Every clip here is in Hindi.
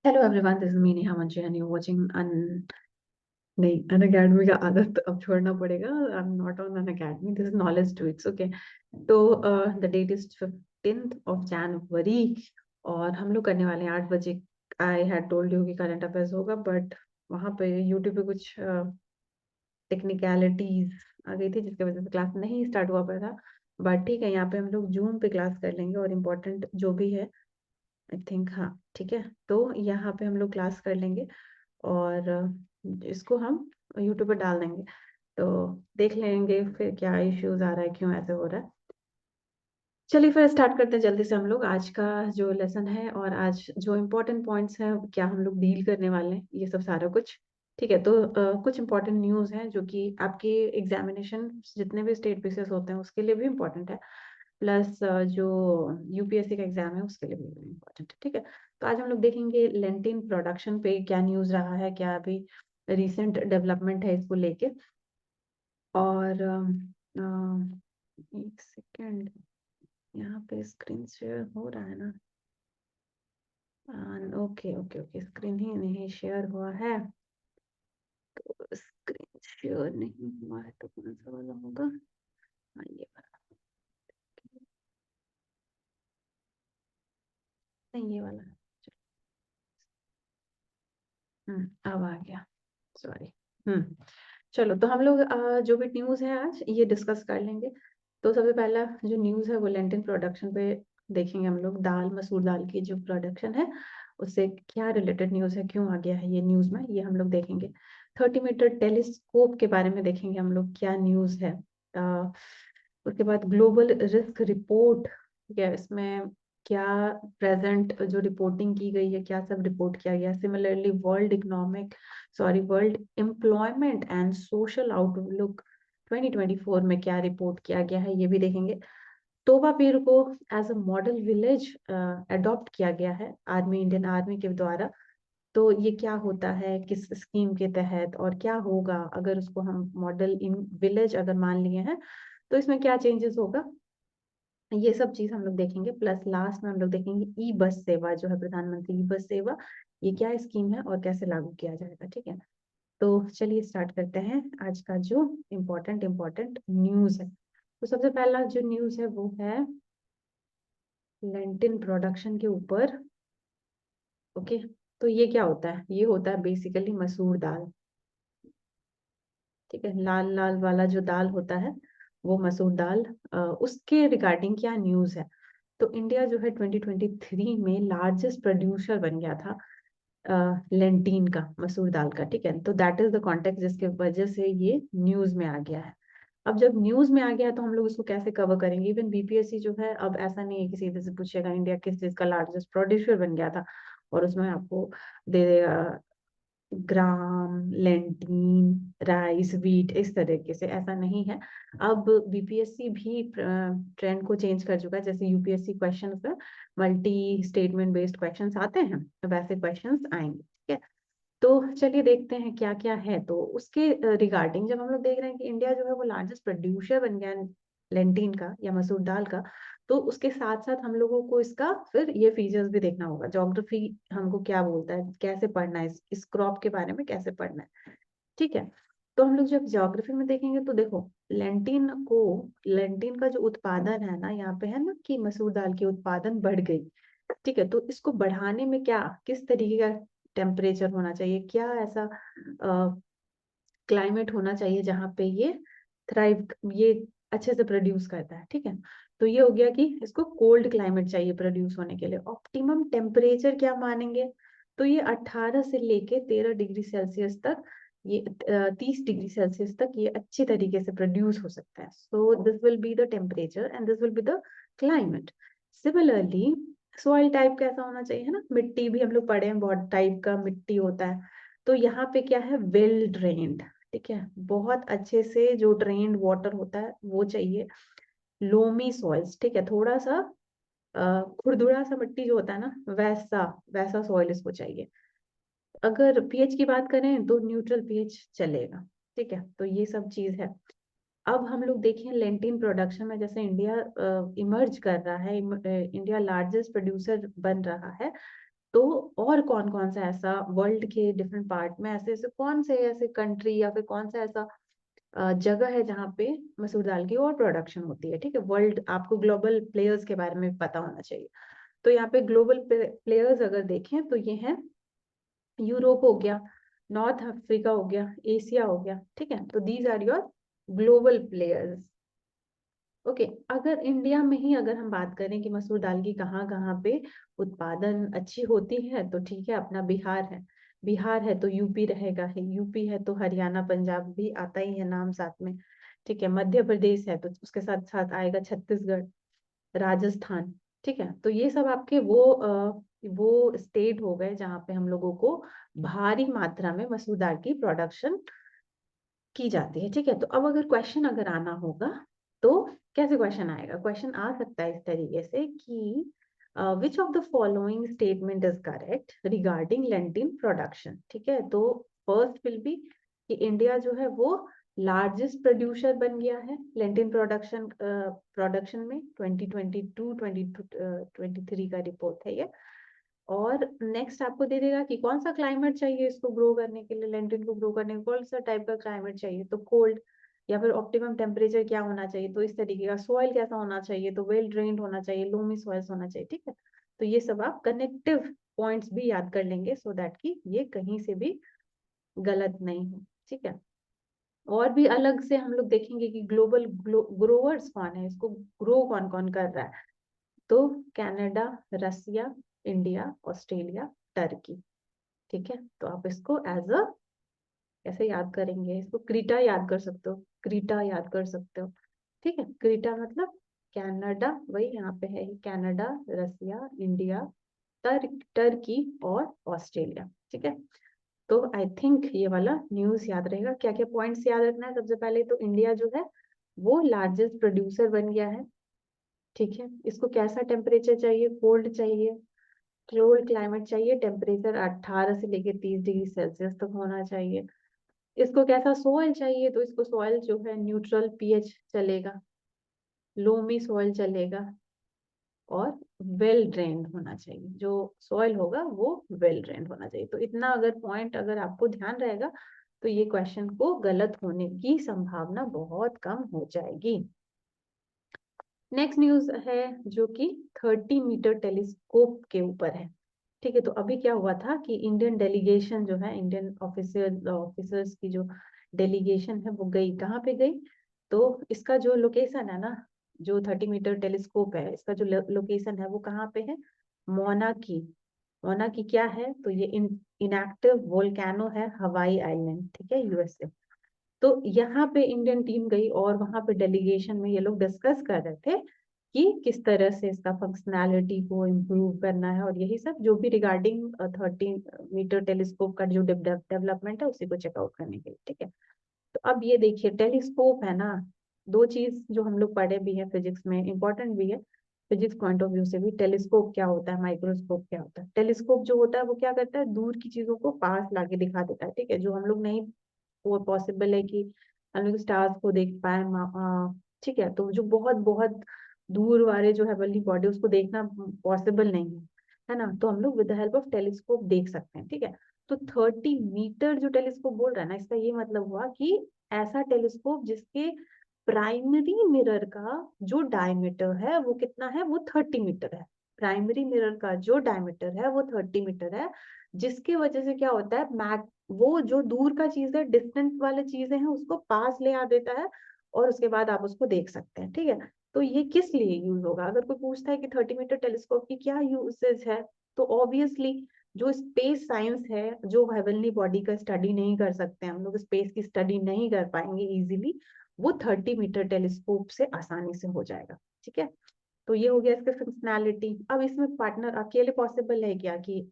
Hello everyone, this is me Neha Manchi and you watching अन नहीं अन अकेडमी का आदत अब छोड़ना पड़ेगा। I am not on Unacademy, this is knowledge tweets. Okay, तो the date is 15th of January और हम लोग करने वाले हैं 8 बजे। आई हैड टोल्ड यू कि करंट अफेयर्स होगा, बट वहाँ पे यूट्यूब पे कुछ टेक्निकलिटीज आ गई थी जिसकी वजह से क्लास नहीं स्टार्ट हुआ पाया था। बट ठीक है, यहाँ पे हम लोग जूम पे क्लास कर लेंगे और इम्पोर्टेंट जो भी है आई थिंक, हाँ ठीक है, तो यहाँ पे हम लोग क्लास कर लेंगे और इसको हम यूट्यूब पर डाल देंगे। तो देख लेंगे फिर क्या इश्यूज आ रहा है, क्यों ऐसे हो रहा है। चलिए फिर स्टार्ट करते हैं जल्दी से हम लोग आज का जो लेसन है और आज जो इम्पोर्टेंट पॉइंट्स हैं क्या हम लोग डील करने वाले हैं, ये सब सारा कुछ। ठीक है, तो कुछ इम्पोर्टेंट न्यूज़ हैं जो कि आपके एग्जामिनेशन जितने भी स्टेट पीसेस होते हैं उसके लिए भी इम्पोर्टेंट है, प्लस जो यूपीएससी का एग्जाम है उसके लिए भी इम्पोर्टेंट है। ठीक है, तो आज हम लोग देखेंगे लेंटिन प्रोडक्शन पे क्या न्यूज़ रहा है, क्या अभी रिसेंट डेवलपमेंट है इसको लेके। और एक सेकेंड, यहाँ पे स्क्रीन शेयर हो रहा है ना? ओके ओके ओके, स्क्रीन ही नहीं शेयर हुआ है। तो स्क्रीन शेयर नहीं हुआ है तो कौन सा वाला होगा? हाँ, ये वाला। नहीं, ये वाला है। अब आ गया, सॉरी। चलो, तो हम लोग जो भी न्यूज़ है आज ये डिस्कस कर लेंगे। तो सबसे पहला जो न्यूज़ है वो लेंटिन प्रोडक्शन पे देखेंगे हम लोग। दाल, मसूर दाल की जो प्रोडक्शन है उससे क्या रिलेटेड न्यूज़ है, क्यों आ गया है ये न्यूज़ में, ये हम लोग देखेंगे। 30 मीटर टेलीस्कोप के बारे में देखेंगे हम लोग, क्या न्यूज़ है। उसके बाद ग्लोबल रिस्क रिपोर्ट, ठीक है, इसमें क्या प्रेजेंट जो रिपोर्टिंग की गई है क्या सब रिपोर्ट किया गया। Similarly world employment and social outlook 2024 में क्या रिपोर्ट किया गया है ये भी देखेंगे। तोबा पीर को as a model village adopt किया गया है आर्मी, इंडियन आर्मी के द्वारा। तो ये क्या होता है, किस स्कीम के तहत, और क्या होगा अगर उसको हम मॉडल इन विलेज अगर मान लिए हैं तो इसमें क्या चेंजेस होगा, ये सब चीज हम लोग देखेंगे। प्लस लास्ट में हम लोग देखेंगे ई बस सेवा जो है, प्रधानमंत्री ई बस सेवा, ये क्या स्कीम है और कैसे लागू किया जाएगा। ठीक है, तो चलिए स्टार्ट करते हैं आज का जो इम्पोर्टेंट न्यूज है। तो सबसे पहला जो न्यूज है वो है लेंटिन प्रोडक्शन के ऊपर। ओके, तो ये क्या होता है, ये होता है बेसिकली मसूर दाल। ठीक है, लाल लाल वाला जो दाल होता है वो मसूर दाल। उसके रिगार्डिंग क्या न्यूज है। तो इंडिया जो है 2023 में लार्जेस्ट प्रोड्यूसर बन गया था लेंटीन का, मसूर दाल का। ठीक है, तो दैट इज द कॉन्टेक्स्ट जिसके वजह से ये न्यूज में आ गया है। अब जब न्यूज में आ गया है तो हम लोग इसको कैसे कवर करेंगे। इवन बीपीएससी जो है अब ऐसा नहीं है कि सीधे से पूछेगा इंडिया किस चीज का लार्जेस्ट प्रोड्यूसर बन गया था और उसमें आपको दे देगा ग्राम, लेंटीन, राइस, व्हीट, इस तरीके से, ऐसा नहीं है। अब बीपीएससी भी ट्रेंड को चेंज कर चुका है। जैसे यूपीएससी क्वेश्चन पे मल्टी स्टेटमेंट बेस्ड क्वेश्चंस आते हैं, वैसे क्वेश्चंस आएंगे। ठीक है, तो चलिए देखते हैं क्या क्या है। तो उसके रिगार्डिंग जब हम लोग देख रहे हैं कि इंडिया जो है वो लार्जेस्ट प्रोड्यूसर बन गया है लेंटिन का या मसूर दाल का, तो उसके साथ साथ हम लोगों को इसका फिर ये फीचर्स भी देखना होगा। ज्योग्राफी हमको क्या बोलता है, कैसे पढ़ना है, इस क्रॉप के बारे में कैसे पढ़ना है। ठीक है, तो हम लोग जब ज्योग्राफी में देखेंगे तो देखो, लेंटिन का जो उत्पादन है ना, यहाँ पे है ना कि मसूर दाल की उत्पादन बढ़ गई। ठीक है, तो इसको बढ़ाने में क्या, किस तरीके का टेम्परेचर होना चाहिए, क्या ऐसा क्लाइमेट होना चाहिए जहाँ पे ये थ्राइव, ये अच्छे से प्रोड्यूस करता है। ठीक है, तो ये हो गया कि इसको कोल्ड क्लाइमेट चाहिए प्रोड्यूस होने के लिए। ऑप्टिमम टेम्परेचर क्या मानेंगे, तो ये 18 से लेके 13 डिग्री सेल्सियस तक, ये 30 डिग्री सेल्सियस तक ये अच्छी तरीके से प्रोड्यूस हो सकता है। So this will be the temperature and this will be the climate. Similarly soil type कैसा होना चाहिए, है ना, मिट्टी भी हम लोग पढ़े हैं, बहुत टाइप का मिट्टी होता है। तो यहाँ पे क्या है, वेल ड्रेन्ड। ठीक है, बहुत अच्छे से जो ड्रेन्ड वाटर होता है वो चाहिए। लोमी सॉइल्स, ठीक है, थोड़ा सा खुरदुरा सा मिट्टी जो होता है ना, वैसा वैसा सॉइल इसको चाहिए। अगर पीएच की बात करें तो न्यूट्रल पीएच चलेगा। ठीक है, तो ये सब चीज है। अब हम लोग देखें लेंटिन प्रोडक्शन में, जैसे इंडिया इमर्ज कर रहा है, इंडिया लार्जेस्ट प्रोड्यूसर बन रहा है, तो और कौन कौन सा ऐसा वर्ल्ड के डिफरेंट पार्ट में ऐसे ऐसे कौन से ऐसे कंट्री या फिर कौन सा ऐसा जगह है जहाँ पे मसूर दाल की और प्रोडक्शन होती है, ठीक है। वर्ल्ड, आपको ग्लोबल प्लेयर्स के बारे में पता होना चाहिए। तो यहाँ पे ग्लोबल प्लेयर्स अगर देखें तो ये हैं, यूरोप हो गया, नॉर्थ अफ्रीका हो गया, एशिया हो गया, ठीक है। तो these are your global players. Okay, अगर इंडिया में ही अगर हम बात करें कि मसूर दाल की कहाँ कहाँ पे उत्पादन अच्छी होती है, तो ठीक है, अपना बिहार है। बिहार है तो यूपी रहेगा, है यूपी है तो हरियाणा पंजाब भी आता ही है नाम साथ में, ठीक है। मध्य प्रदेश है तो उसके साथ साथ आएगा छत्तीसगढ़, राजस्थान, ठीक है। तो ये सब आपके वो स्टेट हो गए जहाँ पे हम लोगों को भारी मात्रा में मसूर दाल की प्रोडक्शन की जाती है, ठीक है। तो अब अगर क्वेश्चन अगर आना होगा तो कैसे क्वेश्चन आएगा? क्वेश्चन आ सकता है इस तरीके से कि which of the following statement is correct regarding Lentin production, ठीक है। तो फर्स्ट विल बी कि इंडिया जो है वो लार्जेस्ट प्रोड्यूसर बन गया है लेंटिन प्रोडक्शन में 2022-2023 का रिपोर्ट है ये। और नेक्स्ट आपको दे देगा कि कौन सा क्लाइमेट चाहिए इसको ग्रो करने के लिए, लेंटिन को ग्रो करने के लिए कौन सा टाइप का क्लाइमेट चाहिए, तो कोल्ड या फिर ऑप्टिमम टेम्परेचर क्या होना चाहिए, तो इस तरीके का सॉइल कैसा होना चाहिए, तो वेल ड्रेन्ड होना चाहिए, लोमी सॉइल्स होना चाहिए, ठीक है। तो ये सब आप कनेक्टिव पॉइंट्स भी याद कर लेंगे सो दैट कि ये कहीं से भी गलत नहीं हो, ठीक है। और भी अलग से हम लोग देखेंगे कि ग्लोबल ग्रोवर्स कौन है, इसको ग्रो कौन कौन कर रहा है, तो कनाडा, रसिया, इंडिया, ऑस्ट्रेलिया, टर्की, ठीक है। तो आप इसको एज अ कैसे याद करेंगे, इसको क्रीटा याद कर सकते हो, क्रीटा याद कर सकते हो, ठीक है। क्रीटा मतलब कनाडा, वही यहाँ पे है कनाडा, रसिया, इंडिया, टर्की और ऑस्ट्रेलिया, ठीक है। तो आई थिंक ये वाला न्यूज याद रहेगा। क्या क्या पॉइंट्स याद रखना है? सबसे पहले तो इंडिया जो है वो लार्जेस्ट प्रोड्यूसर बन गया है, ठीक है। इसको कैसा टेम्परेचर चाहिए? कोल्ड चाहिए, कोल्ड क्लाइमेट चाहिए, टेम्परेचर 18 से लेके 30 डिग्री सेल्सियस तक होना चाहिए। इसको कैसा सॉइल चाहिए? तो इसको सॉइल जो है न्यूट्रल पीएच चलेगा, लोमी सॉइल चलेगा, और वेल ड्रेन्ड होना चाहिए। जो सॉइल होगा वो वेल ड्रेन्ड होना चाहिए। तो इतना अगर पॉइंट अगर आपको ध्यान रहेगा तो ये क्वेश्चन को गलत होने की संभावना बहुत कम हो जाएगी। नेक्स्ट न्यूज है जो कि 30 मीटर टेलीस्कोप के ऊपर है, ठीक है। तो अभी क्या हुआ था कि इंडियन डेलीगेशन जो है, इंडियन ऑफिसर्स की जो डेलीगेशन है वो गई, कहाँ पे गई? तो इसका जो लोकेशन है ना, जो 30 मीटर टेलीस्कोप है, इसका जो लोकेशन है वो कहाँ पे है? मोनाकी। मोनाकी क्या है? तो ये इनएक्टिव वोल्केनो है, हवाई आइलैंड, ठीक है, यूएसए। तो यहाँ पे इंडियन टीम गई और वहां पे डेलीगेशन में ये लोग डिस्कस कर रहे थे कि किस तरह से इसका फंक्शनैलिटी को इम्प्रूव करना है, और यही सब जो भी रिगार्डिंग 30 मीटर टेलीस्कोप का जो डेवलपमेंट है उसी को चेकआउट करने के लिए, ठीक है। तो अब ये देखिए, टेलीस्कोप है ना, दो चीज जो हम लोग पढ़े भी है फिजिक्स में, इंपॉर्टेंट भी है फिजिक्स पॉइंट ऑफ व्यू से भी। टेलीस्कोप क्या होता है, माइक्रोस्कोप क्या होता है? टेलीस्कोप जो होता है वो क्या करता है? दूर की चीजों को पास लाके दिखा देता है, ठीक है। जो हम लोग नहीं, वो पॉसिबल है कि हम लोग स्टार्स को देख पाए, ठीक है। तो जो बहुत बहुत दूर वाले जो है वाली बॉडी, उसको देखना पॉसिबल नहीं है ना, तो हम लोग with the help of telescope देख सकते हैं, ठीक है। तो 30 मीटर जो टेलीस्कोप बोल रहा है ना, इसका ये मतलब हुआ कि ऐसा टेलीस्कोप जिसके प्राइमरी मिरर का जो डायमीटर है वो कितना है? वो 30 मीटर है। प्राइमरी मिरर का जो डायमीटर है वो 30 मीटर है, जिसकी वजह से क्या होता है, मैक वो जो दूर का चीज है, डिस्टेंट वाले चीजें हैं, उसको पास ले आ देता है, और उसके बाद आप उसको देख सकते हैं, ठीक है। तो ये किस लिए यूज होगा? अगर कोई पूछता है कि 30 मीटर टेलीस्कोप की क्या यूसेज है, तो ऑब्वियसली जो स्पेस साइंस है, जो हेवनली बॉडी का स्टडी नहीं कर सकते, हम लोग स्पेस की स्टडी नहीं कर पाएंगे इजीली, वो 30 मीटर टेलीस्कोप से आसानी से हो जाएगा, ठीक है। तो ये हो गया इसका फंक्शनैलिटी। अब इसमें पार्टनर अकेले पॉसिबल है क्या कि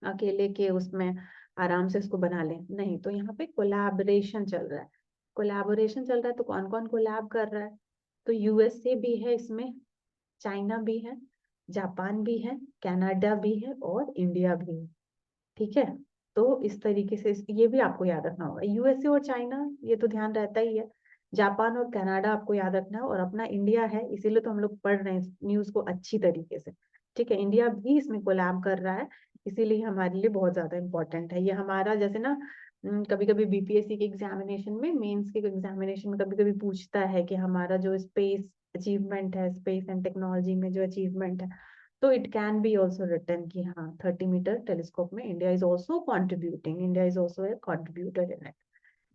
अकेले के उसमें आराम से इसको बना लें? नहीं, तो यहाँ पे कोलैबोरेशन चल रहा है। कोलैबोरेशन चल रहा है तो कौन कौन कोलैब कर रहा है? तो यूएसए भी है इसमें, चाइना भी है, जापान भी है, कनाडा भी है, और इंडिया भी है, ठीक है। तो इस तरीके से ये भी आपको याद रखना होगा, यूएसए और चाइना ये तो ध्यान रहता ही है, जापान और कनाडा आपको याद रखना है, और अपना इंडिया है, इसीलिए तो हम लोग पढ़ रहे हैं न्यूज को अच्छी तरीके से, ठीक है, इंडिया भी इसमें कोलैब कर रहा है, इसीलिए हमारे लिए बहुत ज्यादा इम्पोर्टेंट है ये। हमारा जैसे ना कभी कभी बीपीएससी के एग्जामिनेशन में, मेंस के एग्जामिनेशन में कभी कभी पूछता है कि हमारा जो स्पेस अचीवमेंट है, स्पेस एंड टेक्नोलॉजी में जो अचीवमेंट है, तो it can be also written कि हाँ 30 मीटर टेलीस्कोप में India is also contributing, India is also a contributor in it.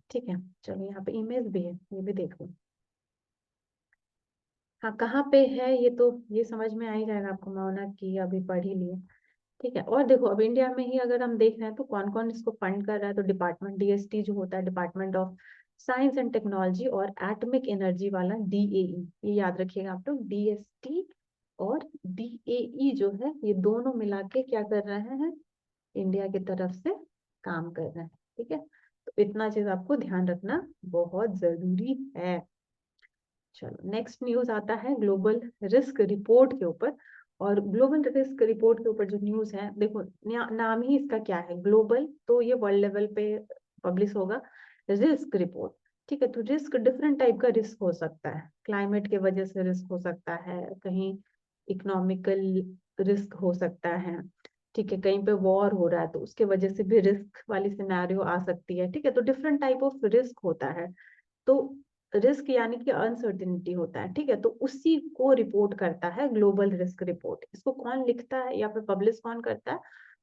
ठीक है, चलो यहाँ पे इमेज भी है, ये भी देख लो। हाँ कहाँ पे है ये, तो ये समझ में आ ही जाएगा आपको, माना कि अभी पढ़ ही लिए। ठीक है, और देखो अब इंडिया में ही अगर हम देख रहे हैं तो कौन कौन इसको फंड कर रहा है, तो डिपार्टमेंट डीएसटी जो होता है, department of science and technology, और एटॉमिक एनर्जी वाला डीएई, ये याद रखिएगा आप लोग, डीएसटी और डीएई जो है, ये दोनों मिला के क्या कर रहे हैं, इंडिया की तरफ से काम कर रहे हैं। ठीक है, तो इतना चीज आपको ध्यान रखना बहुत जरूरी है। चलो नेक्स्ट न्यूज आता है ग्लोबल रिस्क रिपोर्ट के ऊपर। और ग्लोबल रिस्क रिपोर्ट के ऊपर जो न्यूज है, देखो नाम ही इसका क्या है, ग्लोबल, तो ये वर्ल्ड लेवल पे पब्लिश होगा। रिस्क रिपोर्ट, ठीक है, तो रिस्क डिफरेंट टाइप का रिस्क हो सकता है, क्लाइमेट के वजह से रिस्क हो सकता है, कहीं इकोनॉमिकल रिस्क हो सकता है, ठीक है, कहीं पे वॉर हो रहा है तो उसके वजह से भी रिस्क वाली सिनेरियो आ सकती है। ठीक है, तो डिफरेंट टाइप ऑफ रिस्क होता है। तो रिस्क यानी कि अनसर्टेनिटी होता है। ठीक है, तो उसी को रिपोर्ट करता है ग्लोबल रिस्क रिपोर्ट। इसको कौन लिखता है या फिर पब्लिश कौन करता है,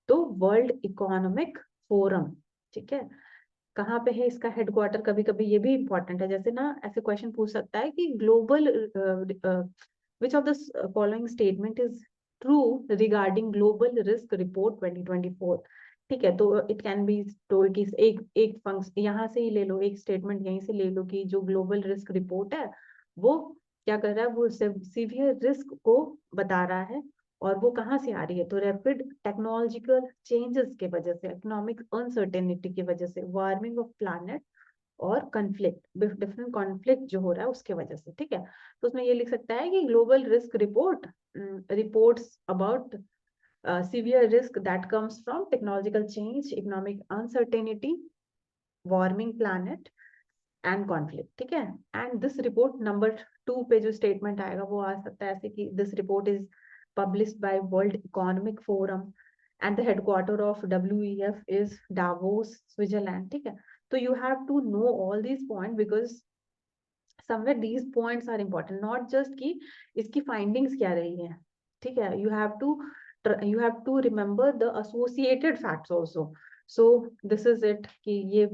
तो वर्ल्ड इकोनॉमिक फोरम। ठीक है, कहाँ पे है इसका हेडक्वार्टर, कभी कभी ये भी इंपॉर्टेंट है, जैसे ना ऐसे क्वेश्चन पूछ सकता है कि global which of the following statement is true regarding global risk report 2024। ठीक है, तो इट कैन बी टोल्ड कि एक एक फंक्शन यहाँ से ही ले लो, एक स्टेटमेंट यहीं से ले लो कि जो ग्लोबल रिस्क रिपोर्ट है वो क्या कर रहा है, वो सीवियर रिस्क को बता रहा है। और वो कहाँ से आ रही है, तो रैपिड टेक्नोलॉजिकल चेंजेस के वजह से, इकोनॉमिक अनसर्टेनिटी की वजह से, वार्मिंग ऑफ प्लैनेट, और कॉन्फ्लिक्ट, डिफरेंट कॉन्फ्लिक्ट जो हो रहा है उसके वजह से। ठीक है, तो उसमें ये लिख सकता है कि global risk report reports about severe risk that comes from technological change, economic uncertainty, warming planet and conflict. ठीक है, एंड दिस रिपोर्ट नंबर 2 पे जो स्टेटमेंट आएगा वो आ सकता है ऐसे कि this report is published by World Economic Forum and the headquarter of WEF is Davos, Switzerland. ठीक है, तो you have to know all these point because somewhere these points are important, not just कि इसकी फाइंडिंग्स क्या रही है। ठीक है, you have to remember the associated facts also. So this is it कि ये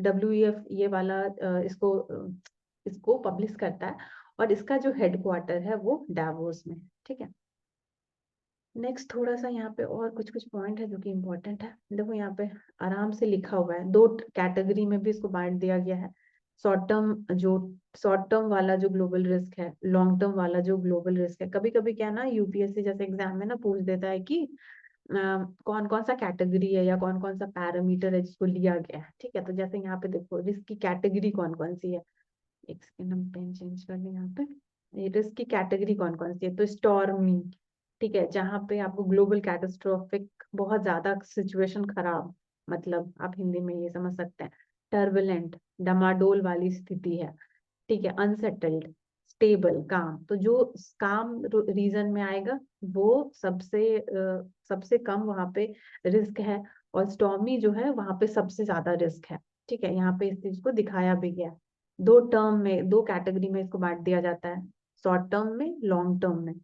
WEF ये वाला इसको पब्लिश करता है, और इसका जो हेडक्वार्टर है वो डावोस में। ठीक है, नेक्स्ट थोड़ा सा यहाँ पे और कुछ कुछ पॉइंट है जो कि इम्पोर्टेंट है। देखो यहाँ पे आराम से लिखा हुआ है, 2 कैटेगरी में भी इसको बांट दिया गया है। शॉर्ट टर्म जो शॉर्ट टर्म वाला जो ग्लोबल रिस्क है, लॉन्ग टर्म वाला जो ग्लोबल रिस्क है। कभी कभी क्या ना यूपीएससी जैसे एग्जाम में ना पूछ देता है कि कौन कौन सा कैटेगरी है या कौन कौन सा पैरामीटर है जिसको लिया गया है। ठीक है, तो जैसे यहाँ पे देखो रिस्क की कैटेगरी कौन कौन सी है, एक सेकंड हम पेन चेंज कर लें यहाँ पे। रिस्क की कैटेगरी कौन कौन सी है, तो स्टॉर्मी, ठीक है, जहाँ पे आपको ग्लोबल कैटास्ट्रोफिक, बहुत ज्यादा सिचुएशन खराब, मतलब आप हिंदी में ये समझ सकते हैं, टर्बुलेंट, डमाडोल वाली स्थिति है। ठीक है, अनसेटल्ड, स्टेबल, काम, तो जो काम रीजन में आएगा वो सबसे कम वहां पे रिस्क है, और स्टॉर्मी जो है वहां पे सबसे ज्यादा रिस्क है। ठीक है, यहाँ पे इस चीज को दिखाया भी गया, 2 टर्म में, 2 कैटेगरी में इसको बांट दिया जाता है, शॉर्ट टर्म में, लॉन्ग टर्म में।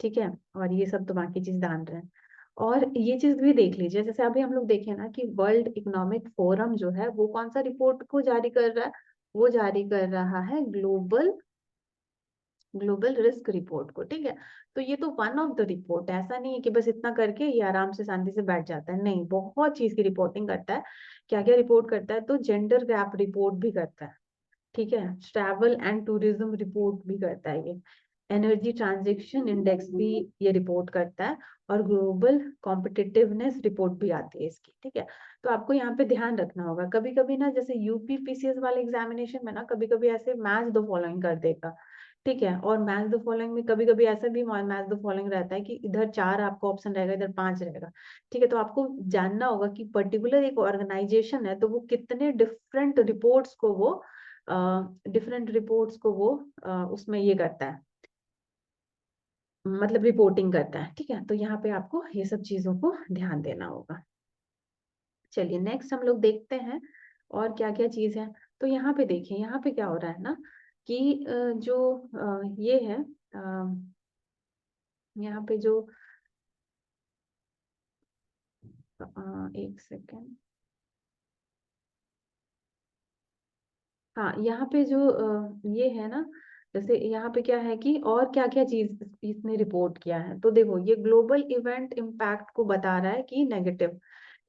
ठीक है, और ये सब तो बाकी चीज जान रहे हैं। और ये चीज भी देख लीजिए, जैसे अभी हम लोग देखें ना कि वर्ल्ड इकोनॉमिक फोरम जो है वो कौन सा रिपोर्ट को जारी कर रहा है, वो जारी कर रहा है ग्लोबल रिस्क रिपोर्ट को। ठीक है, तो ये तो वन ऑफ द रिपोर्ट, ऐसा नहीं है कि बस इतना करके ये आराम से शांति से बैठ जाता है, नहीं, बहुत चीज की रिपोर्टिंग करता है। क्या क्या रिपोर्ट करता है, तो जेंडर गैप रिपोर्ट भी करता है। ठीक है, ट्रैवल एंड टूरिज्म रिपोर्ट भी करता है ये, एनर्जी ट्रांजेक्शन इंडेक्स भी ये रिपोर्ट करता है, और ग्लोबल कॉम्पिटिटिवनेस रिपोर्ट भी आती है इसकी। ठीक है, तो आपको यहाँ पे ध्यान रखना होगा, कभी कभी ना जैसे यूपीपीसीएस वाले एग्जामिनेशन में ना कभी कभी ऐसे मैच द फॉलोइंग कर देगा। ठीक है, और मैच द फॉलोइंग में कभी कभी ऐसा भी मैच द फॉलोइंग रहता है कि इधर 4 आपका ऑप्शन रहेगा, इधर 5 रहेगा। ठीक है, तो आपको जानना होगा कि पर्टिकुलर एक ऑर्गेनाइजेशन है तो वो कितने डिफरेंट रिपोर्ट्स को वो उसमें ये करता है, मतलब रिपोर्टिंग करता है, ठीक है। तो यहाँ पे आपको ये सब चीजों को ध्यान देना होगा। चलिए नेक्स्ट हम लोग देखते हैं और क्या क्या चीज है। तो यहाँ पे देखिए, यहाँ पे क्या हो रहा है ना कि जो ये है, यहाँ पे जो एक सेकेंड, हाँ यहाँ पे जो ये है ना, जैसे यहाँ पे क्या है कि और क्या क्या चीज इसने रिपोर्ट किया है। तो देखो ये ग्लोबल इवेंट इम्पैक्ट को बता रहा है कि नेगेटिव,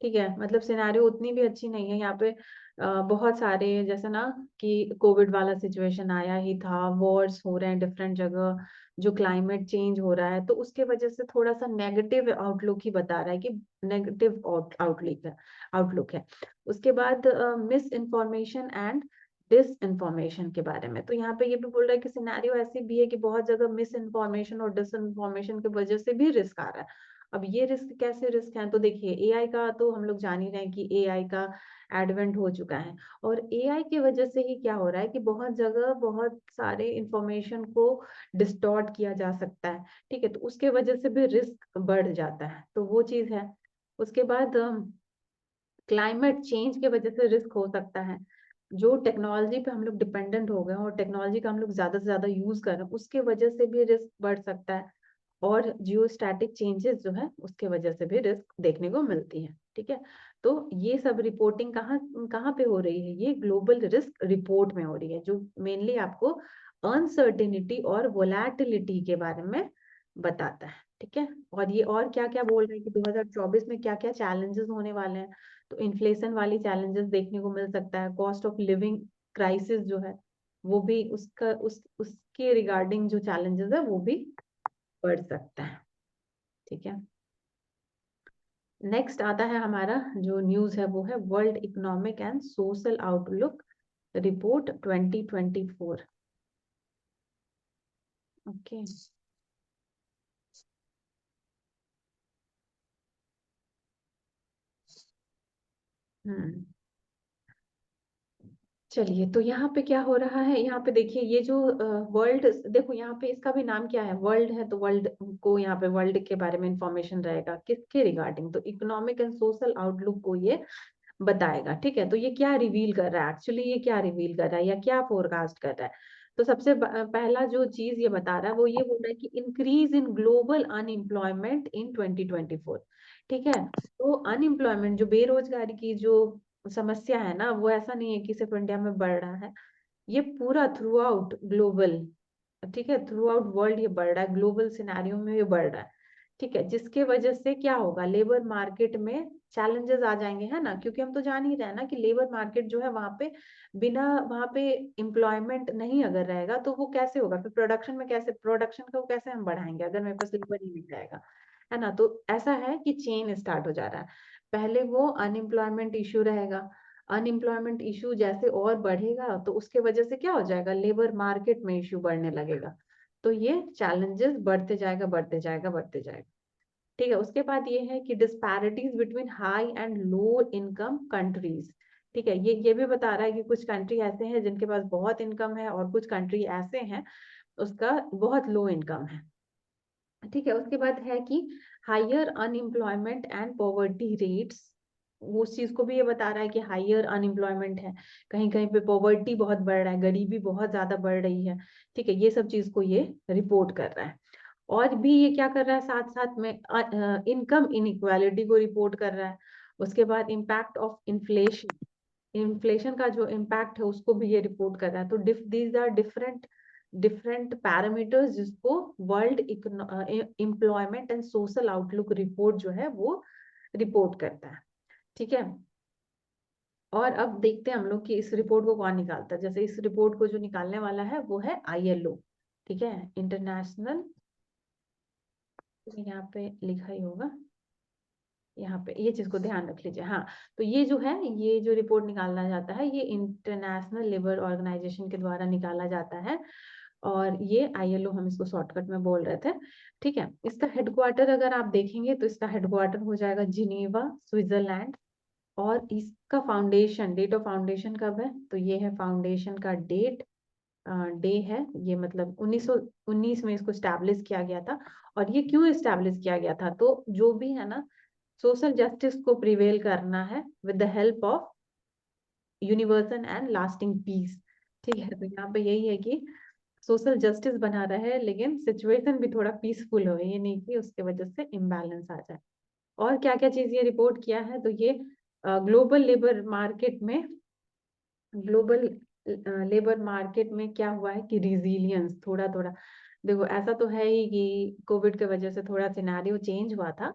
ठीक है। मतलब सिनेरियो उतनी भी अच्छी नहीं है यहाँ पे। बहुत सारे जैसे ना कि कोविड वाला सिचुएशन आया ही था, वॉर्स हो रहे हैं डिफरेंट जगह, जो क्लाइमेट चेंज हो रहा है, तो उसके वजह से थोड़ा सा नेगेटिव आउटलुक ही बता रहा है कि नेगेटिव आउटलुक है। उसके बाद misinformation and disinformation के बारे में। तो यहाँ पे ये भी बोल रहा है कि सिनेरियो ऐसी भी है कि बहुत जगह मिस इन्फॉर्मेशन और डिस इन्फॉर्मेशन की वजह से भी रिस्क आ रहा है। अब ये रिस्क कैसे रिस्क है, तो देखिए एआई का तो हम लोग जान ही रहे हैं कि एआई का एडवेंट हो चुका है, और एआई की वजह से ही क्या हो रहा है कि बहुत जगह बहुत सारे इंफॉर्मेशन को डिस्टॉर्ट किया जा सकता है, ठीक है। तो उसके वजह से भी रिस्क बढ़ जाता है, तो वो चीज है। उसके बाद क्लाइमेट चेंज के वजह से रिस्क हो सकता है। जो टेक्नोलॉजी पे हम लोग डिपेंडेंट हो गए हैं और टेक्नोलॉजी का हम लोग ज्यादा से ज्यादा यूज कर रहे हैं, उसके वजह से भी रिस्क बढ़ सकता है। और जियोस्टैटिक चेंजेस जो है उसके वजह से भी रिस्क देखने को मिलती है, ठीक है। तो ये सब रिपोर्टिंग कहाँ कहाँ पे हो रही है, ये ग्लोबल रिस्क रिपोर्ट में हो रही है, जो मेनली आपको अनसर्टेनिटी और वोलैटिलिटी के बारे में बताता है, ठीक है। और ये और क्या क्या बोल रहे हैं कि 2024 में क्या क्या चैलेंजेस होने वाले हैं। तो इन्फ्लेशन वाली चैलेंजेस देखने को मिल सकता है, कॉस्ट ऑफ लिविंग क्राइसिस जो है वो भी उसके रिगार्डिंग जो चैलेंजेस है वो भी बढ़ सकता है, ठीक है। नेक्स्ट आता है हमारा जो न्यूज है वो है world economic and social outlook report 2024। Okay. Hmm. चलिए तो यहाँ पे क्या हो रहा है, यहाँ पे देखिए ये जो वर्ल्ड, देखो यहाँ पे इसका भी नाम क्या है, वर्ल्ड है, तो वर्ल्ड को यहाँ पे वर्ल्ड के बारे में इंफॉर्मेशन रहेगा किसके रिगार्डिंग, तो इकोनॉमिक एंड सोशल आउटलुक को ये बताएगा, ठीक है। तो ये क्या रिवील कर रहा है, एक्चुअली ये क्या रिवील कर रहा है या क्या फोरकास्ट कर रहा है। तो सबसे पहला जो चीज ये बता रहा है वो ये बोल रहा है कि इंक्रीज इन ग्लोबल अनएम्प्लॉयमेंट इन 2024, ठीक है। तो अनएम्प्लॉयमेंट जो बेरोजगारी की जो समस्या है ना, वो ऐसा नहीं है कि सिर्फ इंडिया में बढ़ रहा है, ये पूरा थ्रू आउट ग्लोबल, ठीक है, थ्रू आउट वर्ल्ड ये बढ़ रहा है, ग्लोबल सिनेरियो में ये बढ़ रहा है, ठीक है। जिसके वजह से क्या होगा, लेबर मार्केट में चैलेंजेस आ जाएंगे, है ना, क्योंकि हम तो जान ही रहे हैं ना कि लेबर मार्केट जो है वहां पे बिना, वहां पे एम्प्लॉयमेंट नहीं अगर रहेगा तो वो कैसे होगा, फिर प्रोडक्शन में कैसे, प्रोडक्शन को कैसे हम बढ़ाएंगे अगर मेरे पास लेबर ही नहीं रहेगा, है ना। तो ऐसा है कि चेन स्टार्ट हो जा रहा है। पहले वो अनएम्प्लॉयमेंट इशू रहेगा, अनएम्प्लॉयमेंट इशू जैसे और बढ़ेगा तो उसके वजह से क्या हो जाएगा, लेबर मार्केट में इशू बढ़ने लगेगा, तो ये चैलेंजेस बढ़ते जाएगा बढ़ते जाएगा बढ़ते जाएगा, ठीक है। उसके बाद ये है कि disparities between high and low income countries, ठीक है। ये भी बता रहा है कि कुछ कंट्री ऐसे हैं जिनके पास बहुत इनकम है और कुछ कंट्री ऐसे हैं उसका बहुत लो इनकम है, ठीक है। उसके बाद है कि higher unemployment and poverty rates, वो उस चीज को भी ये बता रहा है कि हायर अनएम्प्लॉयमेंट है, कहीं कहीं पे पॉवर्टी बहुत बढ़ रहा है, गरीबी बहुत ज्यादा बढ़ रही है, ठीक है। ये सब चीज को ये रिपोर्ट कर रहा है। और भी ये क्या कर रहा है, साथ साथ में इनकम इनइक्वालिटी को रिपोर्ट कर रहा है। उसके बाद इम्पैक्ट ऑफ इन्फ्लेशन, इन्फ्लेशन का जो इम्पैक्ट है उसको भी ये रिपोर्ट कर रहा है। तो these are different different parameters जिसको world employment and social outlook report जो है वो रिपोर्ट करता है, ठीक है। और अब देखते हैं हम लोग कि इस रिपोर्ट को कौन निकालता है। जैसे इस रिपोर्ट को जो निकालने वाला है वो है आईएलओ, ठीक है, इंटरनेशनल, यहाँ पे लिखा ही होगा, यहाँ पे ये चीज को ध्यान रख लीजिए, हाँ। तो ये जो है, ये जो रिपोर्ट निकालना जाता है ये इंटरनेशनल लेबर ऑर्गेनाइजेशन के द्वारा निकाला जाता है, और ये आईएलओ हम इसको शॉर्टकट में बोल रहे थे, ठीक है। इसका हेडक्वार्टर अगर आप देखेंगे तो इसका हेडक्वार्टर हो जाएगा जिनेवा, स्विट्जरलैंड। और इसका फाउंडेशन, डेट ऑफ फाउंडेशन कब है, तो ये है फाउंडेशन का डेट डे है ये, मतलब 1919 में इसको स्टैब्लिश किया गया था। और ये क्यों स्टैब्लिश किया गया था, तो जो भी है ना सोशल जस्टिस को प्रिवेल करना है with the help of universal and lasting peace. ठीक है, तो यहाँ पे यही है कि सोशल जस्टिस बना रहे लेकिन सिचुएशन भी थोड़ा पीसफुल हो, ये नहीं कि उसके वजह से इम्बैलेंस आ जाए। और क्या क्या चीज ये रिपोर्ट किया है, तो ये ग्लोबल लेबर मार्केट में, ग्लोबल लेबर मार्केट में क्या हुआ है कि रिजिलियंस थोड़ा थोड़ा, देखो ऐसा तो है ही कि कोविड के वजह से थोड़ा सिनेरियो चेंज हुआ था,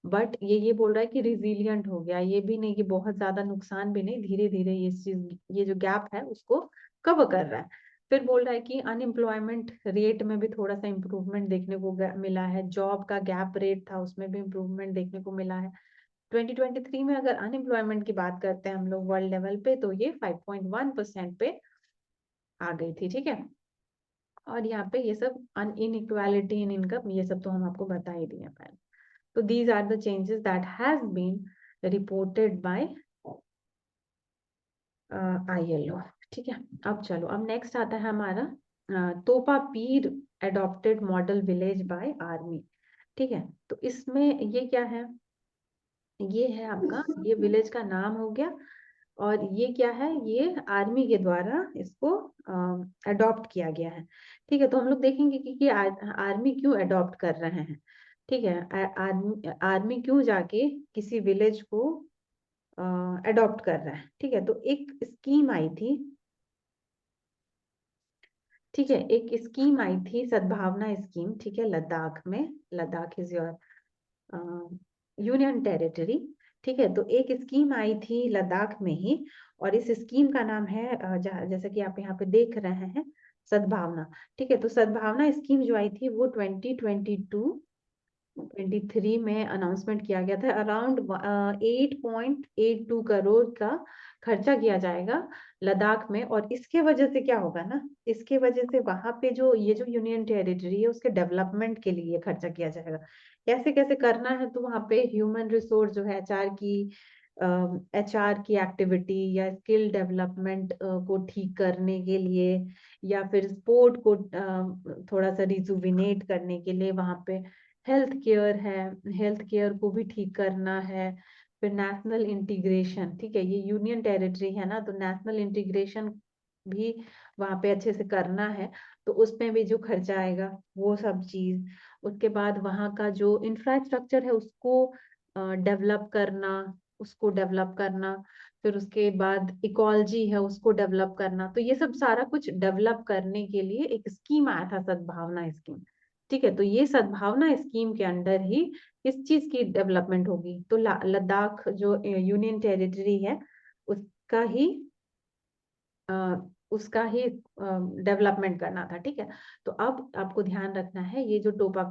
बट ये बोल रहा है कि रिजिलियंट हो गया, ये भी नहीं कि बहुत ज्यादा नुकसान भी नहीं, धीरे धीरे ये चीज, ये जो गैप है उसको कवर कर रहा है। फिर बोल रहा है कि अनएम्प्लॉयमेंट रेट में भी थोड़ा सा इम्प्रूवमेंट देखने को मिला है, जॉब का गैप रेट था उसमें भी इम्प्रूवमेंट देखने को मिला है। 2023 में अगर अनएम्प्लॉयमेंट की बात करते हैं हम लोग वर्ल्ड लेवल पे, तो ये 5.1% पे आ गई थी। ठीक है, और यहाँ पे ये सब इनइक्वालिटी इन इनकम, ये सब तो हम आपको बता ही दिए पहले। तो these are the changes that has been reported by ILO। ठीक है, अब चलो, अब नेक्स्ट आता है हमारा तोपा पीर adopted model village bye army. ठीक है, तो इसमें ये क्या है, ये है आपका, ये विलेज का नाम हो गया, और ये क्या है, ये आर्मी के द्वारा इसको अडॉप्ट किया गया है। ठीक है, तो हम लोग देखेंगे कि आर्मी क्यों अडॉप्ट कर रहे हैं। ठीक है, आर्मी क्यों जाके किसी विलेज को अडॉप्ट कर रहा है। ठीक है, तो एक स्कीम आई थी, ठीक है, एक स्कीम आई थी सद्भावना स्कीम। ठीक है, लद्दाख में, Ladakh is your union territory. ठीक है, तो एक स्कीम आई थी लद्दाख में ही, और इस स्कीम का नाम है जैसा कि आप यहाँ पे देख रहे हैं, सद्भावना। ठीक है, तो सद्भावना स्कीम जो आई थी वो 2023 में अनाउंसमेंट किया गया था। अराउंड 8.82 करोड़ का खर्चा किया जाएगा लद्दाख में, और इसके वजह से क्या होगा ना, इसके वजह से वहां पे जो ये जो यूनियन टेरिटरी है उसके डेवलपमेंट के लिए खर्चा किया जाएगा। कैसे कैसे करना है, तो वहां पे ह्यूमन रिसोर्स जो है, HR की एक्टिविटी या स्किल डेवलपमेंट को ठीक करने के लिए, या फिर स्पोर्ट को थोड़ा सा रिजुविनेट करने के लिए, वहां पे हेल्थ केयर है, हेल्थ केयर को भी ठीक करना है। फिर नेशनल इंटीग्रेशन, ठीक है, ये यूनियन टेरिटरी है ना, तो नेशनल इंटीग्रेशन भी वहां पे अच्छे से करना है, तो उसमें भी जो खर्चा आएगा वो सब चीज। उसके बाद वहां का जो इंफ्रास्ट्रक्चर है उसको डेवलप करना, उसको डेवलप करना। फिर उसके बाद इकोलॉजी है उसको डेवलप करना, तो ये सब सारा कुछ डेवलप करने के लिए एक स्कीम आया था, सद्भावना स्कीम। ठीक है, तो ये सद्भावना स्कीम के अंडर ही किस चीज की डेवलपमेंट होगी, तो लद्दाख जो यूनियन टेरिटरी है उसका ही उसका ही डेवलपमेंट करना था। ठीक है, तो अब आपको ध्यान रखना है, ये जो टोपा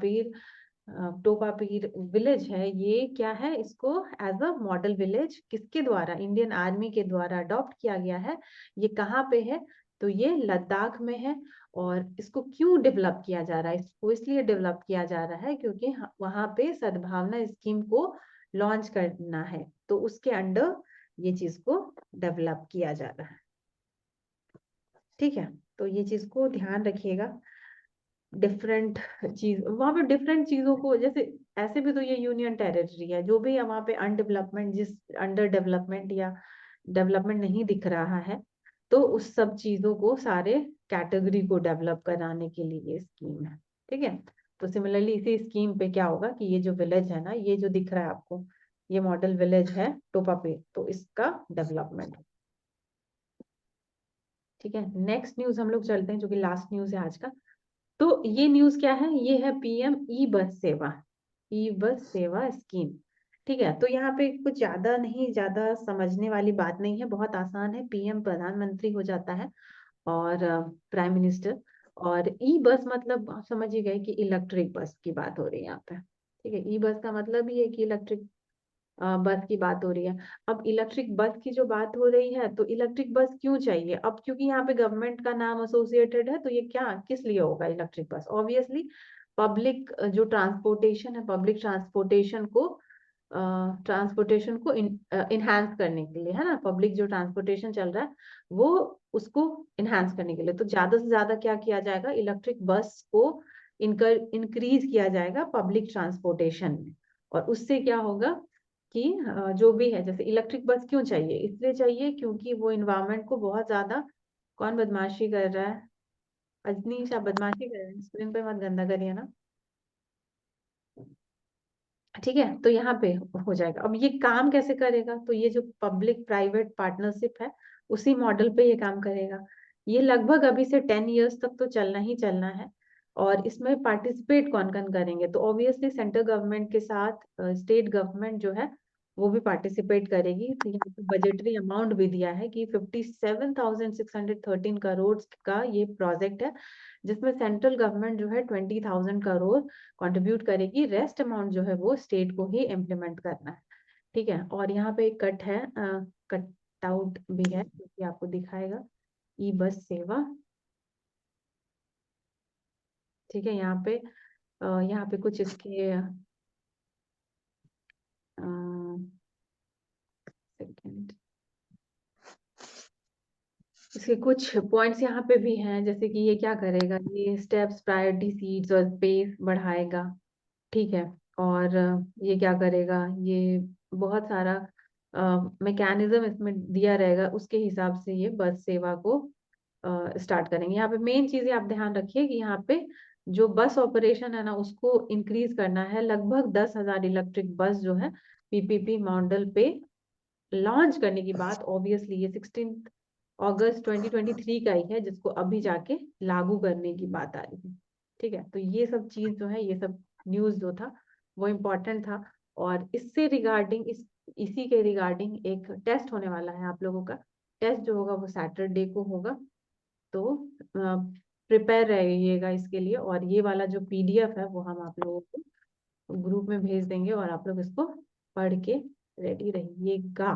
पीर विलेज है, ये क्या है, इसको एज अ मॉडल विलेज किसके द्वारा, इंडियन आर्मी के द्वारा अडॉप्ट किया गया है। ये कहाँ पे है, तो ये लद्दाख में है। और इसको क्यों डेवलप किया जा रहा है, इसको इसलिए डेवलप किया जा रहा है क्योंकि वहां पे सद्भावना स्कीम को लॉन्च करना है, तो उसके अंडर ये चीज को डेवलप किया जा रहा है। ठीक है, तो ये चीज को ध्यान रखिएगा। डिफरेंट चीज वहां पे, डिफरेंट चीजों को, जैसे ऐसे भी तो ये यूनियन टेरिटरी है, जो भी है वहां पे अनडेवलपमेंट, जिस अंडर डेवलपमेंट या डेवलपमेंट नहीं दिख रहा है, तो उस सब चीजों को, सारे कैटेगरी को डेवलप कराने के लिए ये स्कीम है। ठीक है, तो सिमिलरली इसी स्कीम पे क्या होगा कि ये जो विलेज है ना, ये जो दिख रहा है आपको, ये मॉडल विलेज है टोपा पे, तो इसका डेवलपमेंट। ठीक है, नेक्स्ट न्यूज हम लोग चलते हैं, जो कि लास्ट न्यूज है आज का। तो ये न्यूज क्या है, ये है PM ई बस सेवा, ई बस सेवा स्कीम। ठीक है, तो यहाँ पे कुछ ज्यादा नहीं, ज्यादा समझने वाली बात नहीं है, बहुत आसान है। PM प्रधानमंत्री हो जाता है, और प्राइम मिनिस्टर। और ई बस मतलब आप समझ ही गए कि इलेक्ट्रिक बस की बात हो रही है यहाँ पे। ठीक है, ई बस का मतलब ही है कि इलेक्ट्रिक बस की बात हो रही है। अब इलेक्ट्रिक बस की जो बात हो रही है, तो इलेक्ट्रिक बस क्यों चाहिए, अब क्योंकि यहाँ पे गवर्नमेंट का नाम एसोसिएटेड है, तो ये क्या किस लिए होगा इलेक्ट्रिक बस, ऑब्वियसली पब्लिक जो ट्रांसपोर्टेशन है, पब्लिक ट्रांसपोर्टेशन को ट्रांसपोर्टेशन को इनहांस करने के लिए, है ना, पब्लिक जो ट्रांसपोर्टेशन चल रहा है वो उसको इनहांस करने के लिए। तो ज्यादा से ज्यादा क्या किया जाएगा, इलेक्ट्रिक बस को इंक्रीज किया जाएगा पब्लिक ट्रांसपोर्टेशन में। और उससे क्या होगा कि जो भी है, जैसे इलेक्ट्रिक बस क्यों चाहिए, इसलिए चाहिए क्योंकि वो इन्वायरमेंट को बहुत ज्यादा, कौन बदमाशी कर रहा है, अजनीश आप बदमाशी कर रहे हैं, स्क्रीन पे मत गंदा करिए ना। ठीक है, तो यहाँ पे हो जाएगा। अब ये काम कैसे करेगा, तो ये जो पब्लिक प्राइवेट पार्टनरशिप है उसी मॉडल पे ये काम करेगा। ये लगभग अभी से 10 इयर्स तक तो चलना ही चलना है। और इसमें पार्टिसिपेट कौन कौन करेंगे, तो ऑब्वियसली सेंट्रल गवर्नमेंट के साथ स्टेट गवर्नमेंट जो है वो भी पार्टिसिपेट करेगी। तो यहाँ पे बजटरी अमाउंट भी दिया है कि 57,613 करोड़ का ये प्रोजेक्ट है, जिसमें सेंट्रल गवर्नमेंट जो है 20,000 करोड़ कंट्रीब्यूट करेगी, रेस्ट अमाउंट जो है वो स्टेट को ही इम्प्लीमेंट करना है। ठीक है, और यहाँ पे एक कट है, कट आउट भी है जो कि आपको दिखाएगा, ई बस सेवा। ठीक है, यहाँ पे कुछ इसके सेकंड, इसके कुछ पॉइंट्स यहाँ पे भी हैं, जैसे कि ये क्या करेगा, ये स्टेप्स, प्रायोरिटी सीट्स और स्पेस बढ़ाएगा। ठीक है, और ये क्या करेगा, ये बहुत सारा मैकेनिज्म इसमें दिया रहेगा, उसके हिसाब से ये बस सेवा को स्टार्ट करेंगे। यहाँ पे मेन चीजें आप ध्यान रखिए कि यहाँ पे जो बस ऑपरेशन है ना उसको इंक्रीज करना है। लगभग 10,000 इलेक्ट्रिक बस जो है पीपीपी मॉडल पे लॉन्च करने की बात, ऑब्वियसली ये 16 अगस्त 2023 का ही है, जिसको अभी जाके लागू करने की बात आ रही है। ठीक है, तो ये सब चीज जो है, ये सब न्यूज जो था वो इम्पोर्टेंट था। और इससे रिगार्डिंग इसी के रिगार्डिंग एक टेस्ट होने वाला है आप लोगों का। टेस्ट जो होगा वो सैटरडे को होगा, तो प्रिपेयर रहिएगा इसके लिए। और ये वाला जो पीडीएफ है वो हम आप लोगों को ग्रुप में भेज देंगे, और आप लोग इसको पढ़ के रेडी रहिएगा।